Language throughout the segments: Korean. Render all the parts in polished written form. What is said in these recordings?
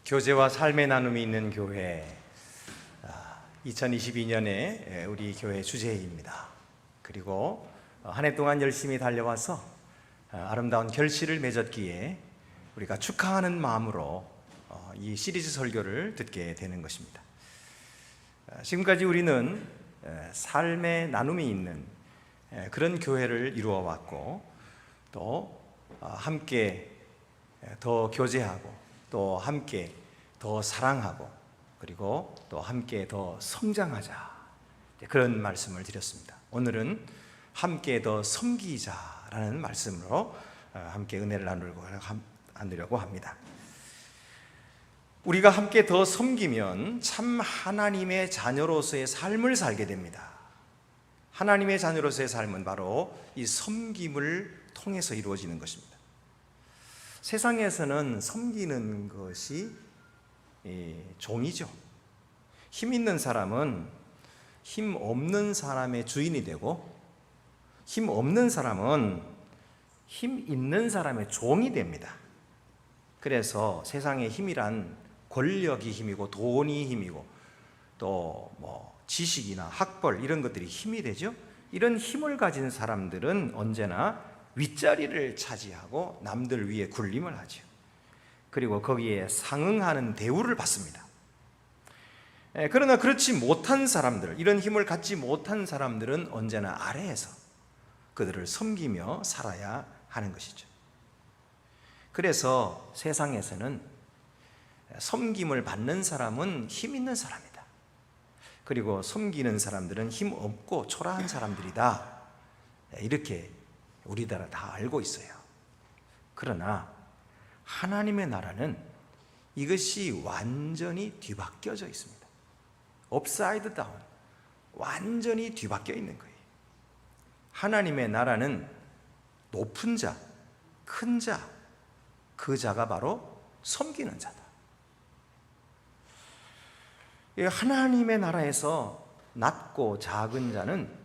교제와 삶의 나눔이 있는 교회, 2022년에 우리 교회 주제입니다. 그리고 한 해 동안 열심히 달려와서 아름다운 결실을 맺었기에 우리가 축하하는 마음으로 이 시리즈 설교를 듣게 되는 것입니다. 지금까지 우리는 삶의 나눔이 있는 그런 교회를 이루어 왔고, 또 함께 더 교제하고, 또 함께 더 사랑하고, 그리고 또 함께 더 성장하자, 그런 말씀을 드렸습니다. 오늘은 함께 더 섬기자라는 말씀으로 함께 은혜를 나누려고 합니다. 우리가 함께 더 섬기면 참 하나님의 자녀로서의 삶을 살게 됩니다. 하나님의 자녀로서의 삶은 바로 이 섬김을 통해서 이루어지는 것입니다. 세상에서는 섬기는 것이 종이죠. 힘 있는 사람은 힘 없는 사람의 주인이 되고, 힘 없는 사람은 힘 있는 사람의 종이 됩니다. 그래서 세상의 힘이란 권력이 힘이고, 돈이 힘이고, 또 지식이나 학벌, 이런 것들이 힘이 되죠. 이런 힘을 가진 사람들은 언제나 윗자리를 차지하고 남들 위에 군림을 하죠. 그리고 거기에 상응하는 대우를 받습니다. 그러나 그렇지 못한 사람들, 이런 힘을 갖지 못한 사람들은 언제나 아래에서 그들을 섬기며 살아야 하는 것이죠. 그래서 세상에서는 섬김을 받는 사람은 힘 있는 사람이다, 그리고 섬기는 사람들은 힘 없고 초라한 사람들이다, 이렇게 우리나라 다 알고 있어요. 그러나 하나님의 나라는 이것이 완전히 뒤바뀌어져 있습니다. 업사이드 다운, 완전히 뒤바뀌어 있는 거예요. 하나님의 나라는 높은 자, 큰 자, 그 자가 바로 섬기는 자다. 하나님의 나라에서 낮고 작은 자는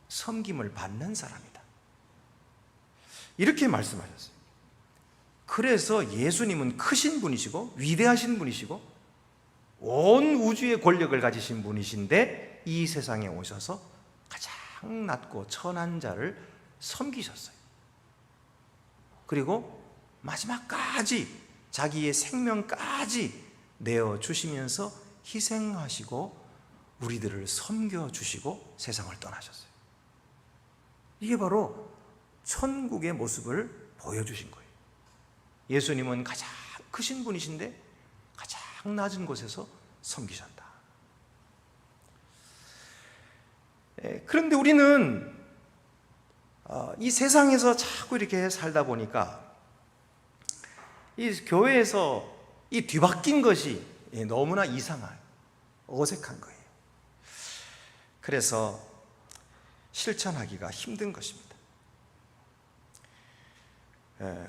섬김을 받는 사람이다, 이렇게 말씀하셨어요. 그래서 예수님은 크신 분이시고 위대하신 분이시고 온 우주의 권력을 가지신 분이신데 이 세상에 오셔서 가장 낮고 천한 자를 섬기셨어요. 그리고 마지막까지 자기의 생명까지 내어주시면서 희생하시고 우리들을 섬겨주시고 세상을 떠나셨어요. 이게 바로 천국의 모습을 보여주신 거예요. 예수님은 가장 크신 분이신데 가장 낮은 곳에서 섬기셨다. 그런데 우리는 이 세상에서 자꾸 이렇게 살다 보니까 이 교회에서 이 뒤바뀐 것이 너무나 이상한, 어색한 거예요. 그래서 실천하기가 힘든 것입니다.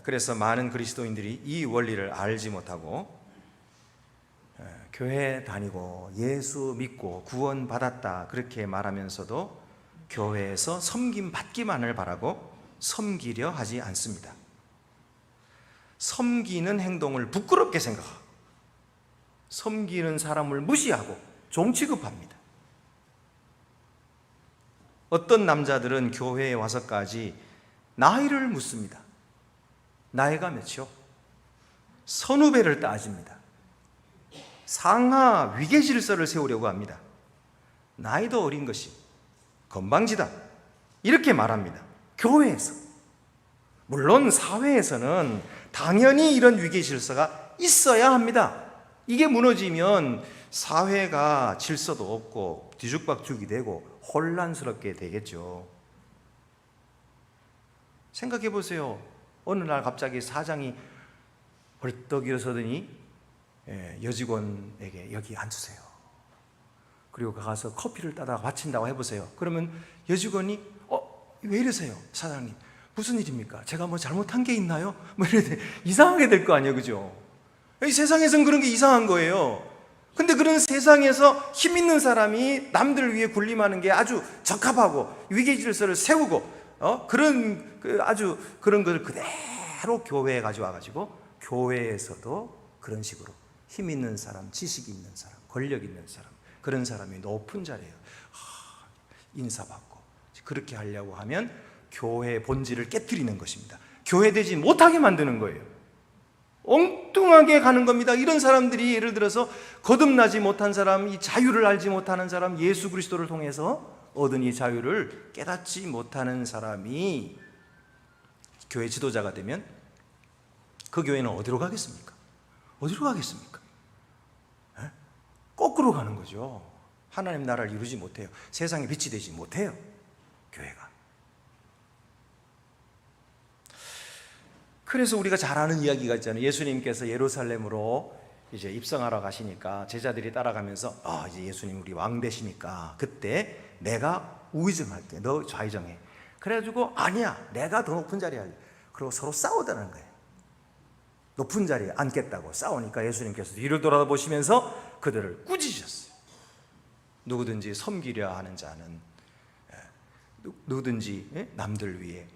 그래서 많은 그리스도인들이 이 원리를 알지 못하고 교회 다니고 예수 믿고 구원 받았다 그렇게 말하면서도 교회에서 섬김 받기만을 바라고 섬기려 하지 않습니다. 섬기는 행동을 부끄럽게 생각하고 섬기는 사람을 무시하고 종 취급합니다. 어떤 남자들은 교회에 와서까지 나이를 묻습니다. 나이가 몇이요? 선후배를 따집니다. 상하 위계 질서를 세우려고 합니다. 나이도 어린 것이 건방지다, 이렇게 말합니다. 교회에서. 물론 사회에서는 당연히 이런 위계 질서가 있어야 합니다. 이게 무너지면 사회가 질서도 없고 뒤죽박죽이 되고 혼란스럽게 되겠죠. 생각해 보세요. 어느 날 갑자기 사장이 벌떡 일어서더니 여직원에게 여기 앉으세요, 그리고 가서 커피를 따다 바친다고 해보세요. 그러면 여직원이 왜 이러세요? 사장님 무슨 일입니까? 제가 뭐 잘못한 게 있나요? 뭐 이렇게 이상하게 될 거 아니에요, 그죠? 이 세상에서는 그런 게 이상한 거예요. 근데 그런 세상에서 힘 있는 사람이 남들 위에 군림하는 게 아주 적합하고 위계 질서를 세우고 아주 그런 것을 그대로 교회에 가져와가지고 교회에서도 그런 식으로 힘 있는 사람, 지식 있는 사람, 권력 있는 사람, 그런 사람이 높은 자리에요. 인사받고 그렇게 하려고 하면 교회의 본질을 깨뜨리는 것입니다. 교회되지 못하게 만드는 거예요. 엉뚱하게 가는 겁니다. 이런 사람들이 예를 들어서 거듭나지 못한 사람, 이 자유를 알지 못하는 사람, 예수 그리스도를 통해서 얻은 이 자유를 깨닫지 못하는 사람이 교회 지도자가 되면 그 교회는 어디로 가겠습니까? 어디로 가겠습니까? 거꾸로 가는 거죠. 하나님 나라를 이루지 못해요. 세상에 빛이 되지 못해요, 교회가. 그래서 우리가 잘 아는 이야기가 있잖아요. 예수님께서 예루살렘으로 이제 입성하러 가시니까 제자들이 따라가면서 이제 예수님 우리 왕 되시니까 그때 내가 우의정할게, 너 좌의정해. 그래가지고 아니야, 내가 더 높은 자리에 할래. 그리고 서로 싸우더라는 거예요. 높은 자리에 앉겠다고 싸우니까 예수님께서 뒤를 돌아보시면서 그들을 꾸짖으셨어요. 누구든지 섬기려 하는 자는 누구든지 남들 위해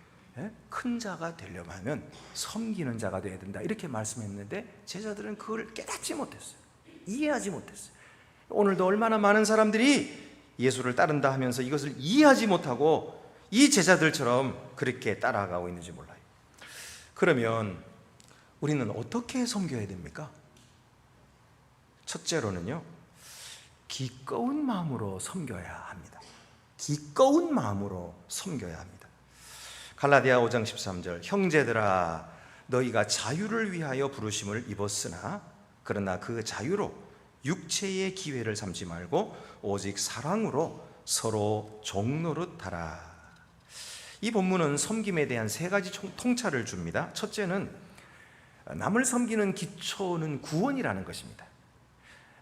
큰 자가 되려면 하면 섬기는 자가 되어야 된다, 이렇게 말씀했는데 제자들은 그걸 깨닫지 못했어요. 이해하지 못했어요. 오늘도 얼마나 많은 사람들이 예수를 따른다 하면서 이것을 이해하지 못하고 이 제자들처럼 그렇게 따라가고 있는지 몰라요. 그러면 우리는 어떻게 섬겨야 됩니까? 첫째로는요, 기꺼운 마음으로 섬겨야 합니다. 기꺼운 마음으로 섬겨야 합니다. 갈라디아 5장 13절, 형제들아 너희가 자유를 위하여 부르심을 입었으나 그러나 그 자유로 육체의 기회를 삼지 말고 오직 사랑으로 서로 종노릇하라. 이 본문은 섬김에 대한 세 가지 통찰을 줍니다. 첫째는 남을 섬기는 기초는 구원이라는 것입니다.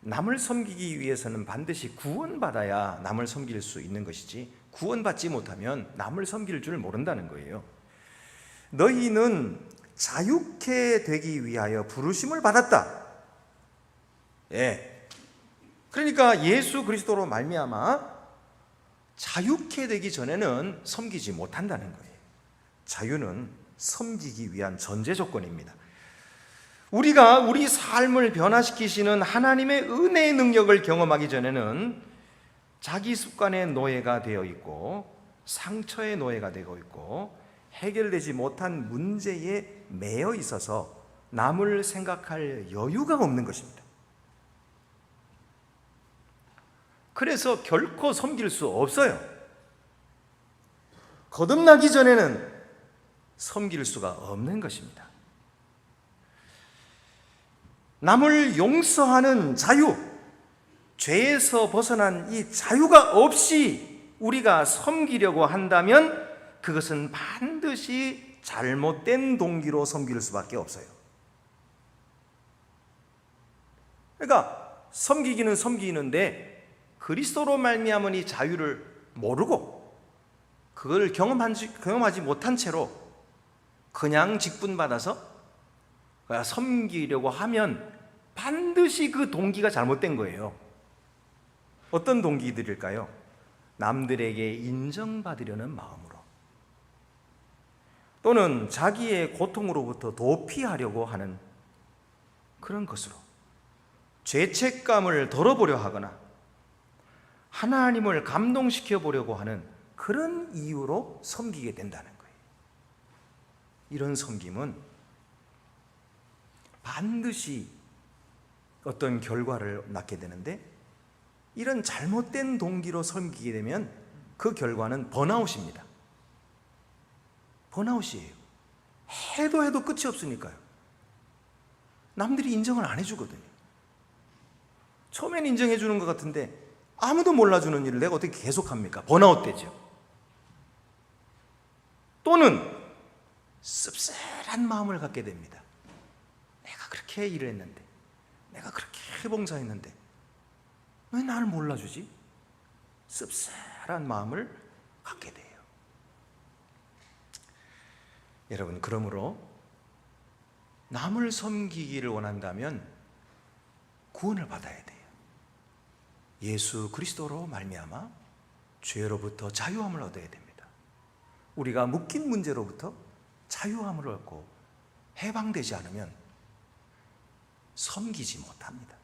남을 섬기기 위해서는 반드시 구원받아야 남을 섬길 수 있는 것이지, 구원받지 못하면 남을 섬길 줄 모른다는 거예요. 너희는 자유케 되기 위하여 부르심을 받았다. 그러니까 예수 그리스도로 말미암아 자유케 되기 전에는 섬기지 못한다는 거예요. 자유는 섬기기 위한 전제 조건입니다. 우리가 우리 삶을 변화시키시는 하나님의 은혜의 능력을 경험하기 전에는 자기 습관의 노예가 되어 있고 상처의 노예가 되고 있고 해결되지 못한 문제에 매여 있어서 남을 생각할 여유가 없는 것입니다. 그래서 결코 섬길 수 없어요. 거듭나기 전에는 섬길 수가 없는 것입니다. 남을 용서하는 자유, 죄에서 벗어난 이 자유가 없이 우리가 섬기려고 한다면 그것은 반드시 잘못된 동기로 섬길 수밖에 없어요. 그러니까 섬기기는 섬기는데 그리스도로 말미암은 이 자유를 모르고 그걸 경험하지 못한 채로 그냥 직분받아서 섬기려고 하면 반드시 그 동기가 잘못된 거예요. 어떤 동기들일까요? 남들에게 인정받으려는 마음으로, 또는 자기의 고통으로부터 도피하려고 하는 그런 것으로, 죄책감을 덜어보려 하거나 하나님을 감동시켜 보려고 하는 그런 이유로 섬기게 된다는 거예요. 이런 섬김은 반드시 어떤 결과를 낳게 되는데, 이런 잘못된 동기로 섬기게 되면 그 결과는 번아웃입니다. 번아웃이에요. 해도 끝이 없으니까요. 남들이 인정을 안 해주거든요. 처음엔 인정해 주는 것 같은데 아무도 몰라주는 일을 내가 어떻게 계속합니까? 번아웃 되죠. 또는 씁쓸한 마음을 갖게 됩니다. 내가 그렇게 일을 했는데, 내가 그렇게 봉사했는데 왜 나를 몰라주지? 씁쓸한 마음을 갖게 돼요. 여러분, 그러므로 남을 섬기기를 원한다면 구원을 받아야 돼요. 예수 그리스도로 말미암아 죄로부터 자유함을 얻어야 됩니다. 우리가 묶인 문제로부터 자유함을 얻고 해방되지 않으면 섬기지 못합니다.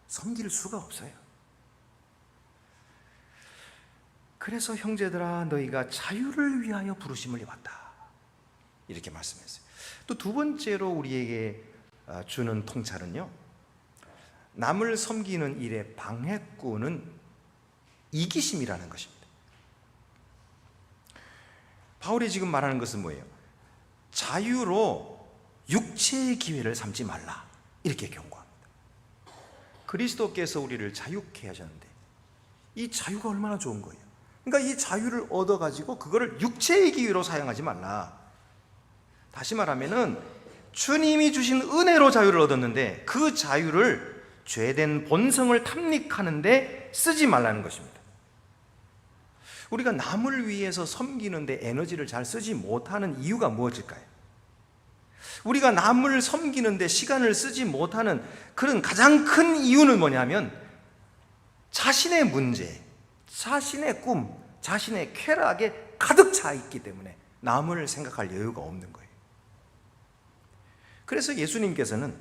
섬길 수가 없어요. 그래서 형제들아 너희가 자유를 위하여 부르심을 입었다, 이렇게 말씀했어요. 또 두 번째로 우리에게 주는 통찰은요, 남을 섬기는 일의 방해꾼은 이기심이라는 것입니다. 바울이 지금 말하는 것은 뭐예요? 자유로 육체의 기회를 삼지 말라, 이렇게 경고합니다. 그리스도께서 우리를 자유케 하셨는데 이 자유가 얼마나 좋은 거예요. 그러니까 이 자유를 얻어가지고 그거를 육체의 기회로 사용하지 말라. 다시 말하면은 주님이 주신 은혜로 자유를 얻었는데 그 자유를 죄된 본성을 탐닉하는데 쓰지 말라는 것입니다. 우리가 남을 위해서 섬기는데 에너지를 잘 쓰지 못하는 이유가 무엇일까요? 우리가 남을 섬기는데 시간을 쓰지 못하는 그런 가장 큰 이유는 뭐냐면 자신의 문제, 자신의 꿈, 자신의 쾌락에 가득 차 있기 때문에 남을 생각할 여유가 없는 거예요. 그래서 예수님께서는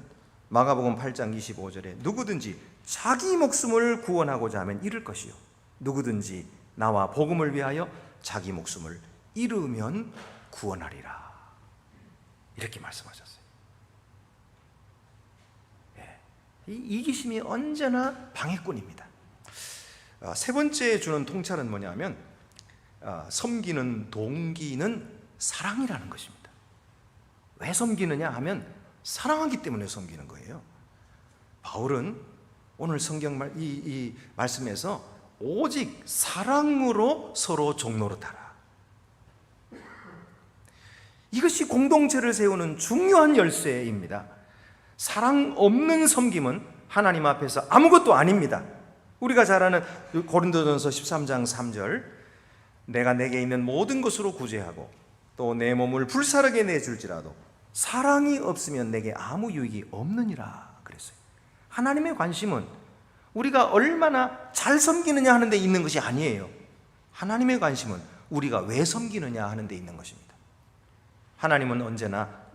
마가복음 8장 25절에 누구든지 자기 목숨을 구원하고자 하면 잃을 것이요 누구든지 나와 복음을 위하여 자기 목숨을 잃으면 구원하리라, 이렇게 말씀하셨어요. 이 이기심이 언제나 방해꾼입니다. 세 번째 주는 통찰은 뭐냐면 섬기는 동기는 사랑이라는 것입니다. 왜 섬기느냐 하면 사랑하기 때문에 섬기는 거예요. 바울은 오늘 성경 이 말씀에서 오직 사랑으로 서로 종노릇하라, 이것이 공동체를 세우는 중요한 열쇠입니다. 사랑 없는 섬김은 하나님 앞에서 아무것도 아닙니다. 우리가 잘 아는 고린도전서 13장 3절, 내가 내게 있는 모든 것으로 구제하고 또 내 몸을 불사르게 내줄지라도 사랑이 없으면 내게 아무 유익이 없느니라 그랬어요. 하나님의 관심은 우리가 얼마나 잘 섬기느냐 하는 데 있는 것이 아니에요. 하나님의 관심은 우리가 왜 섬기느냐 하는 데 있는 것입니다. 하나님은 언제나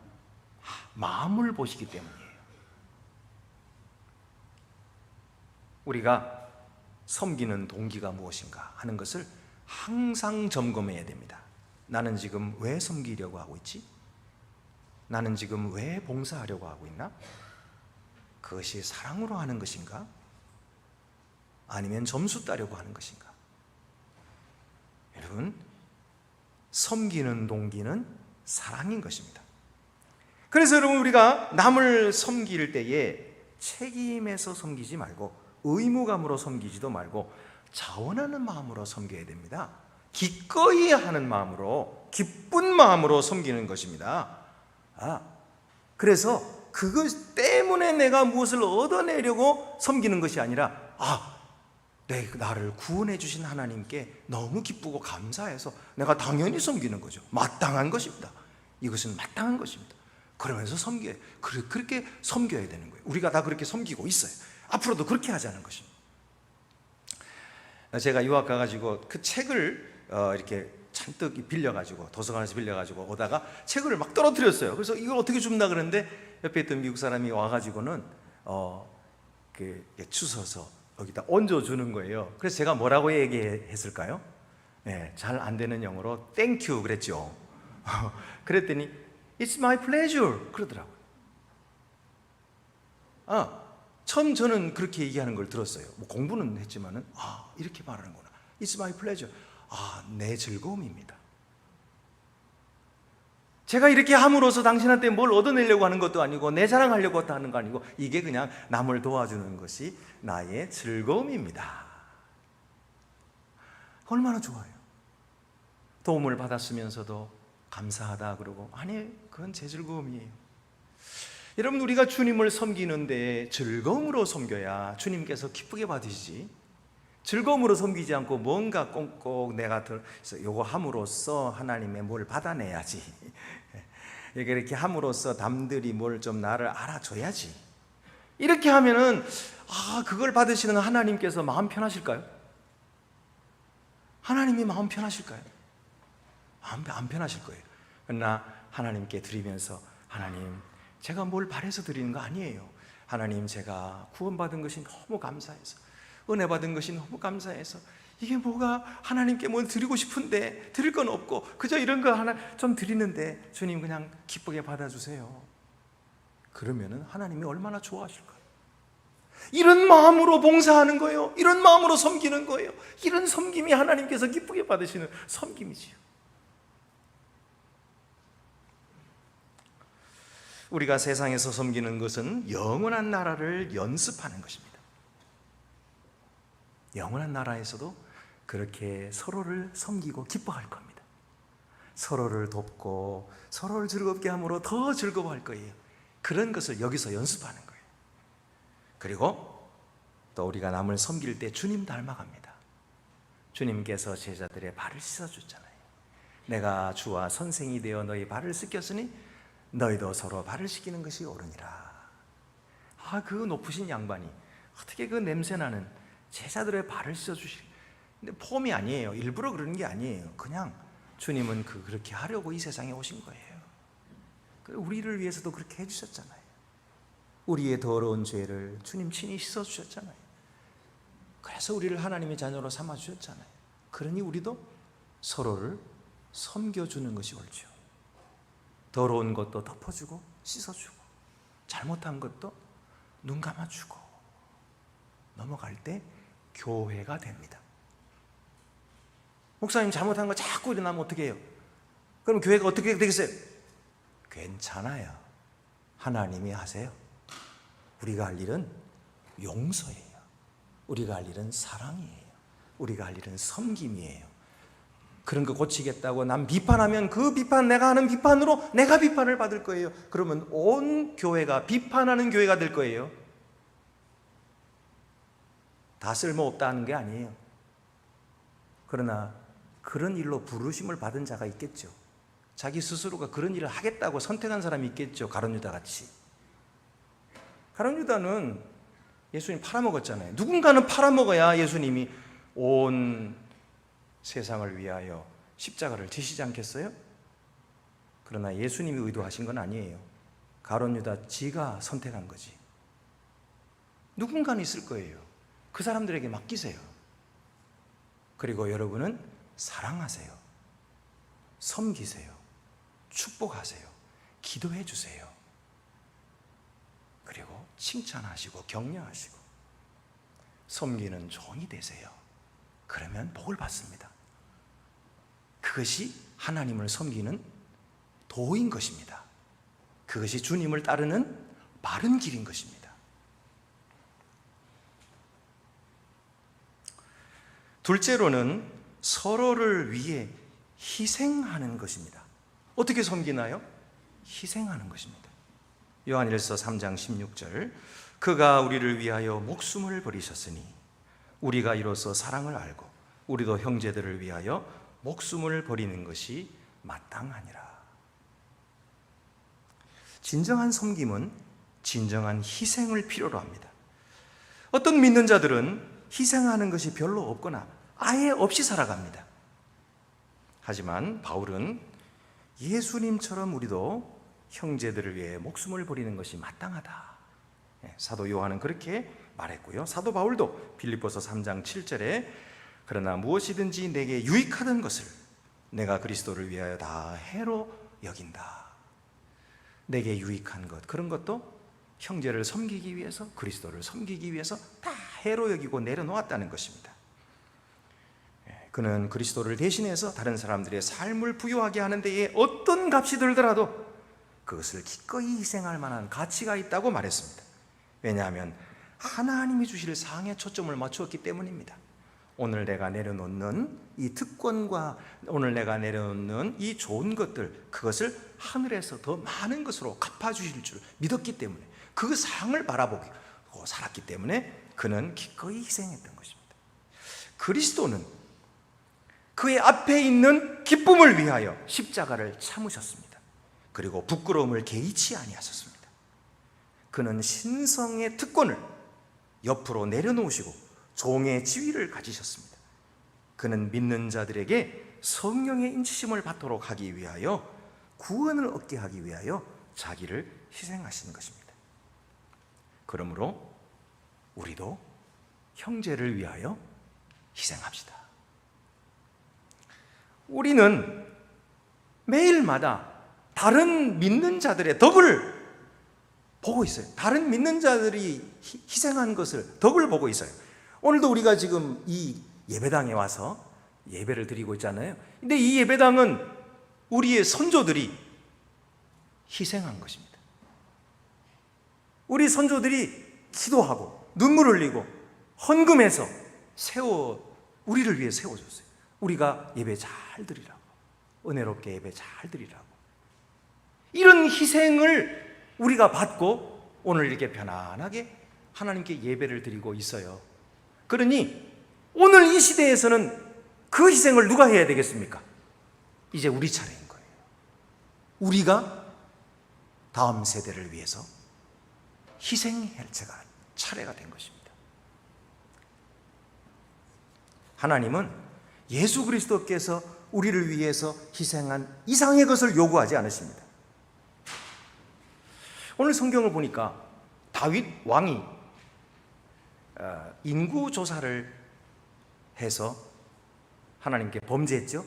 마음을 보시기 때문이에요. 우리가 섬기는 동기가 무엇인가 하는 것을 항상 점검해야 됩니다. 나는 지금 왜 섬기려고 하고 있지? 나는 지금 왜 봉사하려고 하고 있나? 그것이 사랑으로 하는 것인가? 아니면 점수 따려고 하는 것인가? 여러분, 섬기는 동기는 사랑인 것입니다. 그래서 여러분, 우리가 남을 섬길 때에 책임에서 섬기지 말고 의무감으로 섬기지도 말고 자원하는 마음으로 섬겨야 됩니다. 기꺼이 하는 마음으로, 기쁜 마음으로 섬기는 것입니다. 그래서 그것 때문에 내가 무엇을 얻어내려고 섬기는 것이 아니라 나를 구원해 주신 하나님께 너무 기쁘고 감사해서 내가 당연히 섬기는 거죠. 마땅한 것입니다. 이것은 마땅한 것입니다. 그러면서 섬겨야, 그렇게 섬겨야 되는 거예요. 우리가 다 그렇게 섬기고 있어요. 앞으로도 그렇게 하자는 것입니다. 제가 유학 가가지고 그 책을 이렇게 잔뜩 빌려가지고 도서관에서 빌려가지고 오다가 책을 막 떨어뜨렸어요. 그래서 이걸 어떻게 줍나 그러는데 옆에 있던 미국 사람이 와가지고는 주워서 여기다 얹어주는 거예요. 그래서 제가 뭐라고 얘기했을까요? 잘 안 되는 영어로 Thank you 그랬죠. 그랬더니 It's my pleasure 그러더라고요. 처음 저는 그렇게 얘기하는 걸 들었어요. 뭐 공부는 했지만은 이렇게 말하는구나. It's my pleasure. 내 즐거움입니다. 제가 이렇게 함으로써 당신한테 뭘 얻어내려고 하는 것도 아니고 내 자랑하려고 하는 거 아니고 이게 그냥 남을 도와주는 것이 나의 즐거움입니다. 얼마나 좋아요. 도움을 받았으면서도 감사하다 그러고 그건 제 즐거움이에요. 여러분, 우리가 주님을 섬기는데 즐거움으로 섬겨야 주님께서 기쁘게 받으시지, 즐거움으로 섬기지 않고 뭔가 꽁꽁 내가 요거 함으로써 하나님의 뭘 받아내야지, 이렇게 함으로써 남들이 뭘 좀 나를 알아줘야지, 이렇게 하면은 그걸 받으시는 하나님께서 마음 편하실까요? 하나님이 마음 편하실까요? 안 편하실 거예요. 그러나 하나님께 드리면서 하나님, 제가 뭘 바래서 드리는 거 아니에요. 하나님, 제가 구원받은 것이 너무 감사해서, 은혜 받은 것이 너무 감사해서, 이게 뭐가 하나님께 뭐 드리고 싶은데 드릴 건 없고 그저 이런 거 하나 좀 드리는데 주님 그냥 기쁘게 받아주세요. 그러면은 하나님이 얼마나 좋아하실까요? 이런 마음으로 봉사하는 거예요. 이런 마음으로 섬기는 거예요. 이런 섬김이 하나님께서 기쁘게 받으시는 섬김이지요. 우리가 세상에서 섬기는 것은 영원한 나라를 연습하는 것입니다. 영원한 나라에서도 그렇게 서로를 섬기고 기뻐할 겁니다. 서로를 돕고 서로를 즐겁게 함으로 더 즐거워할 거예요. 그런 것을 여기서 연습하는 거예요. 그리고 또 우리가 남을 섬길 때 주님 닮아갑니다. 주님께서 제자들의 발을 씻어줬잖아요. 내가 주와 선생이 되어 너희 발을 씻겼으니 너희도 서로 발을 씻기는 것이 옳으니라. 그 높으신 양반이 어떻게 그 냄새나는 제자들의 발을 씻어주시. 근데 폼이 아니에요. 일부러 그러는 게 아니에요. 그냥 주님은 그렇게 하려고 이 세상에 오신 거예요. 우리를 위해서도 그렇게 해주셨잖아요. 우리의 더러운 죄를 주님 친히 씻어주셨잖아요. 그래서 우리를 하나님의 자녀로 삼아주셨잖아요. 그러니 우리도 서로를 섬겨주는 것이 옳죠. 더러운 것도 덮어주고 씻어주고 잘못한 것도 눈 감아주고 넘어갈 때 교회가 됩니다. 목사님 잘못한 거 자꾸 일어나면 어떻게 해요? 그럼 교회가 어떻게 되겠어요? 괜찮아요. 하나님이 하세요. 우리가 할 일은 용서예요. 우리가 할 일은 사랑이에요. 우리가 할 일은 섬김이에요. 그런 거 고치겠다고 남 비판하면 그 비판, 내가 하는 비판으로 내가 비판을 받을 거예요. 그러면 온 교회가 비판하는 교회가 될 거예요. 다 쓸모없다는 게 아니에요. 그러나 그런 일로 부르심을 받은 자가 있겠죠. 자기 스스로가 그런 일을 하겠다고 선택한 사람이 있겠죠. 가룟 유다 같이. 가룟 유다는 예수님 팔아먹었잖아요. 누군가는 팔아먹어야 예수님이 온 세상을 위하여 십자가를 지시지 않겠어요? 그러나 예수님이 의도하신 건 아니에요. 가룟 유다 지가 선택한 거지. 누군가는 있을 거예요. 그 사람들에게 맡기세요. 그리고 여러분은 사랑하세요. 섬기세요. 축복하세요. 기도해 주세요. 그리고 칭찬하시고 격려하시고 섬기는 종이 되세요. 그러면 복을 받습니다. 그것이 하나님을 섬기는 도인 것입니다. 그것이 주님을 따르는 바른 길인 것입니다. 둘째로는 서로를 위해 희생하는 것입니다. 어떻게 섬기나요? 희생하는 것입니다. 요한일서 3장 16절, 그가 우리를 위하여 목숨을 버리셨으니 우리가 이로써 사랑을 알고 우리도 형제들을 위하여 목숨을 버리는 것이 마땅하니라. 진정한 섬김은 진정한 희생을 필요로 합니다. 어떤 믿는 자들은 희생하는 것이 별로 없거나 아예 없이 살아갑니다. 하지만 바울은 예수님처럼 우리도 형제들을 위해 목숨을 버리는 것이 마땅하다. 사도 요한은 그렇게 말했고요. 사도 바울도 빌립보서 3장 7절에 그러나 무엇이든지 내게 유익하던 것을 내가 그리스도를 위하여 다 해로 여긴다. 내게 유익한 것, 그런 것도 형제를 섬기기 위해서, 그리스도를 섬기기 위해서 다 해로 여기고 내려놓았다는 것입니다. 그는 그리스도를 대신해서 다른 사람들의 삶을 부유하게 하는 데에 어떤 값이 들더라도 그것을 기꺼이 희생할 만한 가치가 있다고 말했습니다. 왜냐하면 하나님이 주실 상에 초점을 맞추었기 때문입니다. 오늘 내가 내려놓는 이 특권과 오늘 내가 내려놓는 이 좋은 것들, 그것을 하늘에서 더 많은 것으로 갚아주실 줄 믿었기 때문에, 그 상을 바라보고 살았기 때문에 그는 기꺼이 희생했던 것입니다. 그리스도는 그의 앞에 있는 기쁨을 위하여 십자가를 참으셨습니다. 그리고 부끄러움을 개의치 아니하셨습니다. 그는 신성의 특권을 옆으로 내려놓으시고 종의 지위를 가지셨습니다. 그는 믿는 자들에게 성령의 인치심을 받도록 하기 위하여, 구원을 얻게 하기 위하여 자기를 희생하신 것입니다. 그러므로 우리도 형제를 위하여 희생합시다. 우리는 매일마다 다른 믿는 자들의 덕을 보고 있어요. 다른 믿는 자들이 희생한 것을, 덕을 보고 있어요. 오늘도 우리가 지금 이 예배당에 와서 예배를 드리고 있잖아요. 근데 이 예배당은 우리의 선조들이 희생한 것입니다. 우리 선조들이 기도하고 눈물 흘리고 헌금해서 우리를 위해 세워줬어요. 우리가 예배 잘 드리라고, 은혜롭게 예배 잘 드리라고. 이런 희생을 우리가 받고 오늘 이렇게 편안하게 하나님께 예배를 드리고 있어요. 그러니 오늘 이 시대에서는 그 희생을 누가 해야 되겠습니까? 이제 우리 차례인 거예요. 우리가 다음 세대를 위해서 희생할 차례가 된 것입니다. 하나님은 예수 그리스도께서 우리를 위해서 희생한 이상의 것을 요구하지 않으십니다. 오늘 성경을 보니까 다윗 왕이 인구 조사를 해서 하나님께 범죄했죠.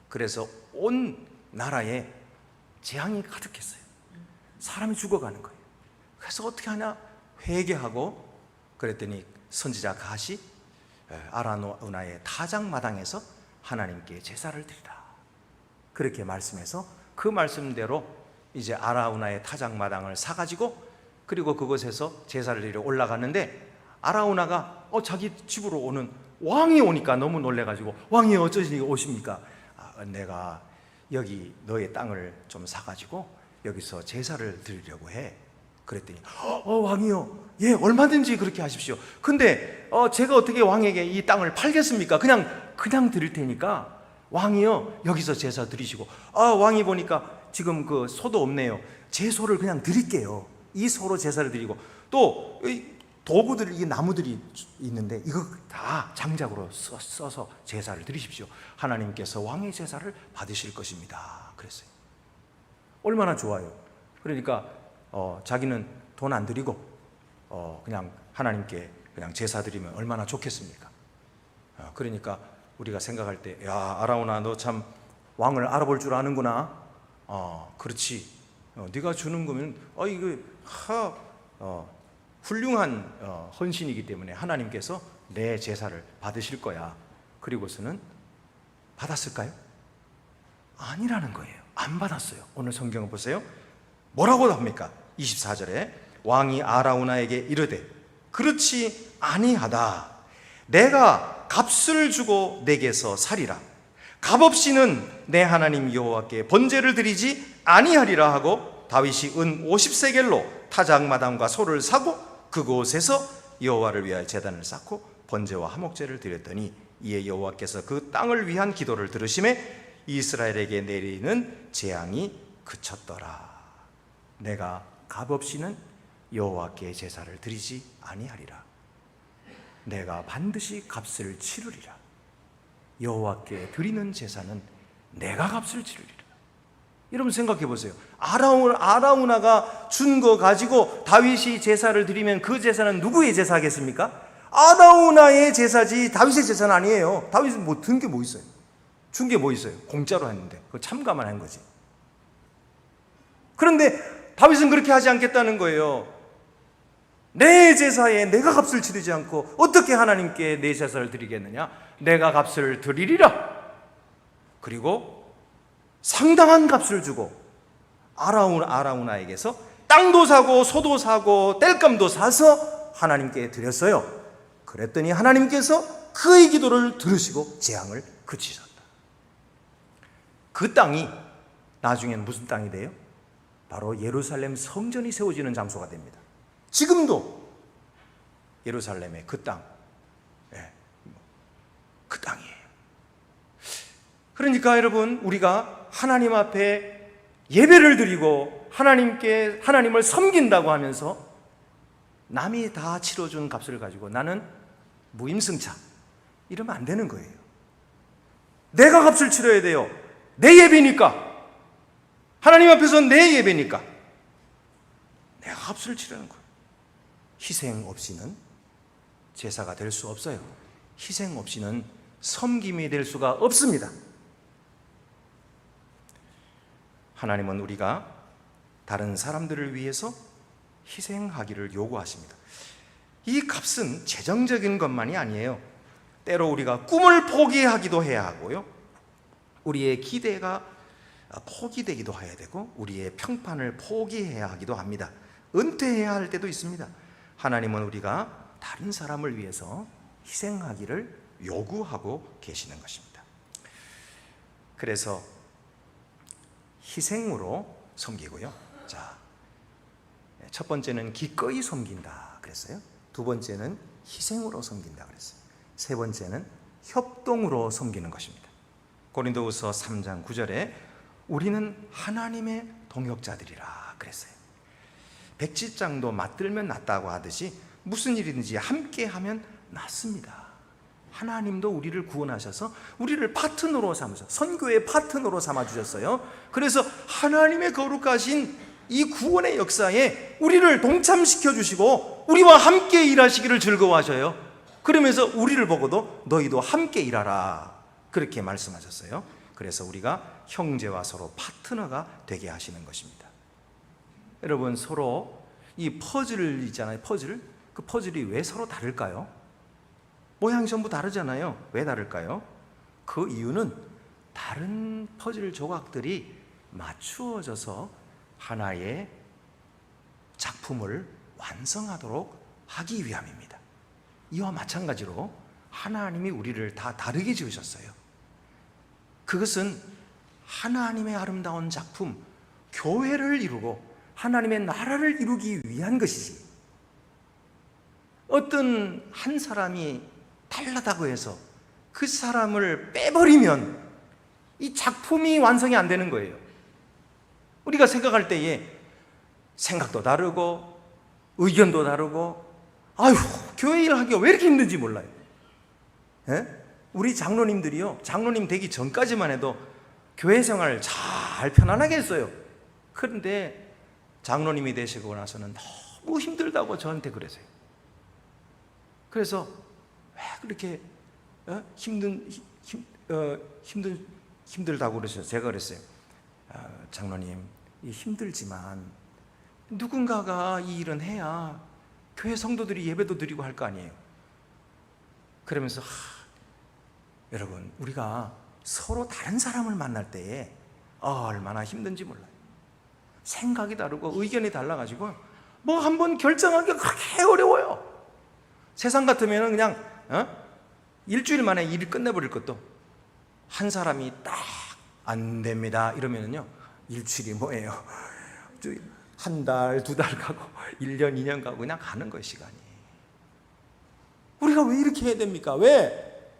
그래서 온 나라에 재앙이 가득했어요. 사람이 죽어가는 거예요. 그래서 어떻게 하냐 회개하고 그랬더니 선지자 갓이 아라우나의 타작마당에서 하나님께 제사를 드리라 그렇게 말씀해서 그 말씀대로 이제 아라우나의 타작마당을 사가지고 그리고 그곳에서 제사를 드리러 올라갔는데 아라우나가 자기 집으로 오는 왕이 오니까 너무 놀래가지고 왕이 어쩌시 오십니까? 내가 여기 너의 땅을 좀 사가지고 여기서 제사를 드리려고 해. 그랬더니 왕이요, 예, 얼마든지 그렇게 하십시오. 근데 제가 어떻게 왕에게 이 땅을 팔겠습니까? 그냥 드릴 테니까 왕이요, 여기서 제사 드리시고. 왕이 보니까 지금 그 소도 없네요. 제 소를 그냥 드릴게요. 이 소로 제사를 드리고 또 도구들, 이 나무들이 있는데 이거 다 장작으로 써서 제사를 드리십시오. 하나님께서 왕의 제사를 받으실 것입니다. 그랬어요. 얼마나 좋아요. 그러니까 자기는 돈 안 드리고 그냥 하나님께 그냥 제사 드리면 얼마나 좋겠습니까? 그러니까 우리가 생각할 때, 야, 아라우나 너 참 왕을 알아볼 줄 아는구나. 그렇지. 네가 주는 거면 이거 훌륭한 헌신이기 때문에 하나님께서 내 제사를 받으실 거야. 그리고서는 받았을까요? 아니라는 거예요. 안 받았어요. 오늘 성경을 보세요. 뭐라고 합니까? 24절에 왕이 아라우나에게 이르되 그렇지 아니하다. 내가 값을 주고 내게서 살이라. 값없이는 내 하나님 여호와께 번제를 드리지 아니하리라 하고 다윗이 은 50세겔로 타작마당과 소를 사고 그곳에서 여호와를 위하여 제단을 쌓고 번제와 화목제를 드렸더니 이에 여호와께서 그 땅을 위한 기도를 들으심에 이스라엘에게 내리는 재앙이 그쳤더라. 내가 값없이는 여호와께 제사를 드리지 아니하리라. 내가 반드시 값을 치르리라. 여호와께 드리는 제사는 내가 값을 치르리라. 여러분 생각해 보세요. 아라우나가 준 거 가지고 다윗이 제사를 드리면 그 제사는 누구의 제사겠습니까? 아라우나의 제사지 다윗의 제사는 아니에요. 다윗은 뭐 든 게 뭐 있어요? 준 게 뭐 있어요? 공짜로 했는데 그거 참가만 한 거지. 그런데 다윗은 그렇게 하지 않겠다는 거예요. 내 제사에 내가 값을 치르지 않고 어떻게 하나님께 내 제사를 드리겠느냐? 내가 값을 드리리라. 그리고 상당한 값을 주고 아라우나에게서 땅도 사고 소도 사고 땔감도 사서 하나님께 드렸어요. 그랬더니 하나님께서 그의 기도를 들으시고 재앙을 그치셨다. 그 땅이 나중에는 무슨 땅이 돼요? 바로 예루살렘 성전이 세워지는 장소가 됩니다. 지금도 예루살렘의 그 땅, 그 땅이에요. 그러니까 여러분, 우리가 하나님 앞에 예배를 드리고 하나님을 섬긴다고 하면서 남이 다 치러준 값을 가지고 나는 무임승차 이러면 안 되는 거예요. 내가 값을 치러야 돼요. 내 예배니까. 하나님 앞에서 내 예배니까. 내가 값을 치르는 거예요. 희생 없이는 제사가 될 수 없어요. 희생 없이는 섬김이 될 수가 없습니다. 하나님은 우리가 다른 사람들을 위해서 희생하기를 요구하십니다. 이 값은 재정적인 것만이 아니에요. 때로 우리가 꿈을 포기하기도 해야 하고요, 우리의 기대가 포기되기도 해야 되고, 우리의 평판을 포기해야 하기도 합니다. 은퇴해야 할 때도 있습니다. 하나님은 우리가 다른 사람을 위해서 희생하기를 요구하고 계시는 것입니다. 그래서 희생으로 섬기고요. 자, 첫 번째는 기꺼이 섬긴다 그랬어요. 두 번째는 희생으로 섬긴다 그랬어요. 세 번째는 협동으로 섬기는 것입니다. 고린도후서 3장 9절에 우리는 하나님의 동역자들이라 그랬어요. 백지장도 맞들면 낫다고 하듯이 무슨 일이든지 함께 하면 낫습니다. 하나님도 우리를 구원하셔서 우리를 파트너로 삼으셔서 선교의 파트너로 삼아주셨어요. 그래서 하나님의 거룩하신 이 구원의 역사에 우리를 동참시켜 주시고 우리와 함께 일하시기를 즐거워하셔요. 그러면서 우리를 보고도 너희도 함께 일하라 그렇게 말씀하셨어요. 그래서 우리가 형제와 서로 파트너가 되게 하시는 것입니다. 여러분, 서로 이 퍼즐 있잖아요. 퍼즐. 그 퍼즐이 왜 서로 다를까요? 모양이 전부 다르잖아요. 왜 다를까요? 그 이유는 다른 퍼즐 조각들이 맞추어져서 하나의 작품을 완성하도록 하기 위함입니다. 이와 마찬가지로 하나님이 우리를 다 다르게 지으셨어요. 그것은 하나님의 아름다운 작품, 교회를 이루고 하나님의 나라를 이루기 위한 것이지, 어떤 한 사람이 달라다고 해서 그 사람을 빼버리면 이 작품이 완성이 안 되는 거예요. 우리가 생각할 때에 생각도 다르고 의견도 다르고, 아유, 교회 일 하기가 왜 이렇게 힘든지 몰라요. 예? 우리 장로님들이요, 장로님 되기 전까지만 해도 교회 생활을 잘 편안하게 했어요. 그런데 장로님이 되시고 나서는 너무 힘들다고 저한테 그러세요. 그래서 왜 그렇게 힘들다고 그러셔서 제가 그랬어요. 장로님, 힘들지만 누군가가 이 일은 해야 교회 성도들이 예배도 드리고 할 거 아니에요. 그러면서 여러분, 우리가 서로 다른 사람을 만날 때에 얼마나 힘든지 몰라요. 생각이 다르고 의견이 달라가지고 뭐 한번 결정하기가 그렇게 어려워요. 세상 같으면 그냥 일주일 만에 일을 끝내버릴 것도 한 사람이 딱 안 됩니다 이러면은요, 일주일이 뭐예요? 한 달, 두 달 가고 1년, 2년 가고 그냥 가는 거예요, 시간이. 우리가 왜 이렇게 해야 됩니까? 왜?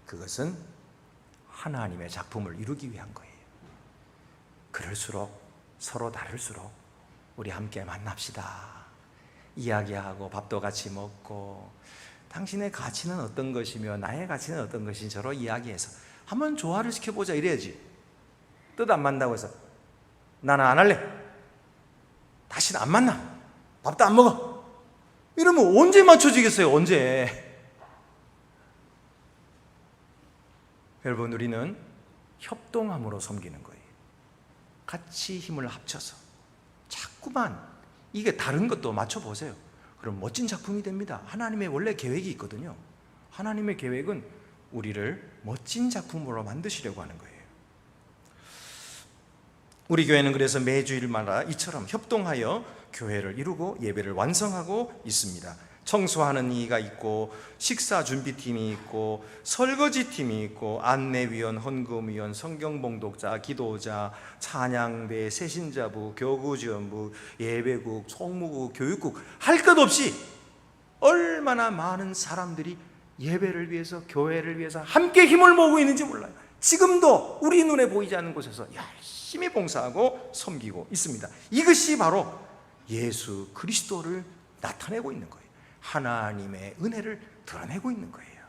그것은 하나님의 작품을 이루기 위한 거예요. 그럴수록, 서로 다를수록 우리 함께 만납시다. 이야기하고 밥도 같이 먹고, 당신의 가치는 어떤 것이며 나의 가치는 어떤 것인지 서로 이야기해서 한번 조화를 시켜보자 이래야지. 뜻 안 맞는다고 해서 나는 안 할래, 다시는 안 만나, 밥도 안 먹어, 이러면 언제 맞춰지겠어요? 언제? 여러분, 우리는 협동함으로 섬기는 거예요. 같이 힘을 합쳐서 자꾸만 이게 다른 것도 맞춰보세요. 그럼 멋진 작품이 됩니다. 하나님의 원래 계획이 있거든요. 하나님의 계획은 우리를 멋진 작품으로 만드시려고 하는 거예요. 우리 교회는 그래서 매주일마다 이처럼 협동하여 교회를 이루고 예배를 완성하고 있습니다. 청소하는 이가 있고, 식사 준비팀이 있고, 설거지팀이 있고, 안내위원, 헌금위원, 성경봉독자, 기도자, 찬양대, 새신자부, 교구지원부, 예배국, 총무국, 교육국, 할 것 없이 얼마나 많은 사람들이 예배를 위해서, 교회를 위해서 함께 힘을 모으고 있는지 몰라요. 지금도 우리 눈에 보이지 않는 곳에서 열심히 봉사하고 섬기고 있습니다. 이것이 바로 예수 그리스도를 나타내고 있는 거예요. 하나님의 은혜를 드러내고 있는 거예요.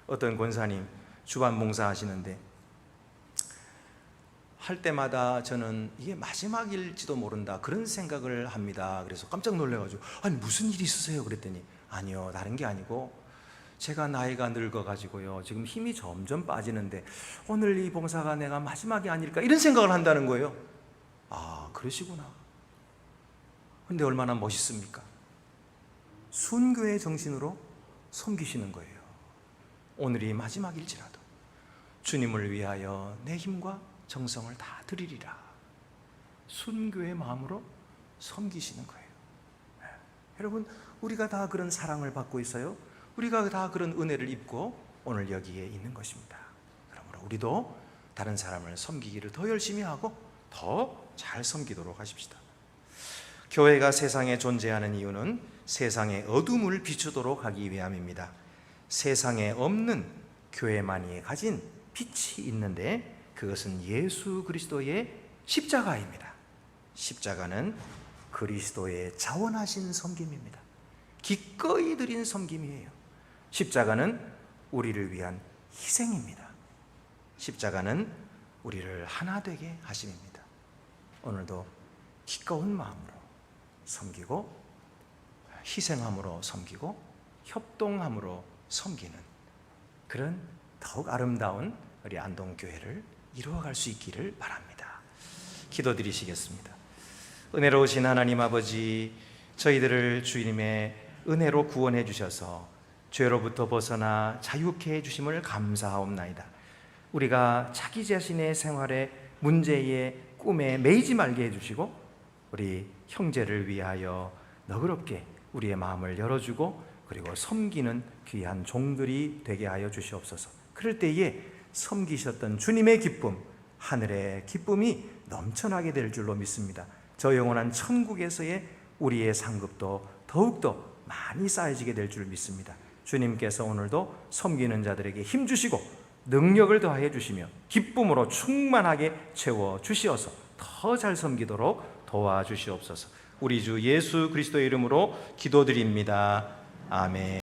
어떤 권사님 주반 봉사 하시는데 할 때마다 저는 이게 마지막일지도 모른다 그런 생각을 합니다. 그래서 깜짝 놀래가지고 아니 무슨 일이 있으세요? 그랬더니 아니요, 다른 게 아니고 제가 나이가 늙어가지고요 지금 힘이 점점 빠지는데 오늘 이 봉사가 내가 마지막이 아닐까 이런 생각을 한다는 거예요. 아, 그러시구나. 근데 얼마나 멋있습니까? 순교의 정신으로 섬기시는 거예요. 오늘이 마지막일지라도 주님을 위하여 내 힘과 정성을 다 드리리라. 순교의 마음으로 섬기시는 거예요. 여러분, 우리가 다 그런 사랑을 받고 있어요. 우리가 다 그런 은혜를 입고 오늘 여기에 있는 것입니다. 그러므로 우리도 다른 사람을 섬기기를 더 열심히 하고 더 잘 섬기도록 하십시다. 교회가 세상에 존재하는 이유는 세상의 어둠을 비추도록 하기 위함입니다. 세상에 없는 교회만이 가진 빛이 있는데 그것은 예수 그리스도의 십자가입니다. 십자가는 그리스도의 자원하신 섬김입니다. 기꺼이 드린 섬김이에요. 십자가는 우리를 위한 희생입니다. 십자가는 우리를 하나 되게 하심입니다. 오늘도 기꺼운 마음으로 섬기고 희생함으로 섬기고 협동함으로 섬기는 그런 더욱 아름다운 우리 안동교회를 이루어갈 수 있기를 바랍니다. 기도드리시겠습니다. 은혜로우신 하나님 아버지, 저희들을 주님의 은혜로 구원해 주셔서 죄로부터 벗어나 자유케 해주심을 감사하옵나이다. 우리가 자기 자신의 생활에 문제에 꿈에 매이지 말게 해주시고 우리 형제를 위하여 너그럽게 우리의 마음을 열어주고 그리고 섬기는 귀한 종들이 되게 하여 주시옵소서. 그럴 때에 섬기셨던 주님의 기쁨, 하늘의 기쁨이 넘쳐나게 될 줄로 믿습니다. 저 영원한 천국에서의 우리의 상급도 더욱더 많이 쌓여지게 될 줄 믿습니다. 주님께서 오늘도 섬기는 자들에게 힘주시고 능력을 더하여 주시며 기쁨으로 충만하게 채워 주시어서 더 잘 섬기도록 도와주시옵소서. 우리 주 예수 그리스도의 이름으로 기도드립니다. 아멘.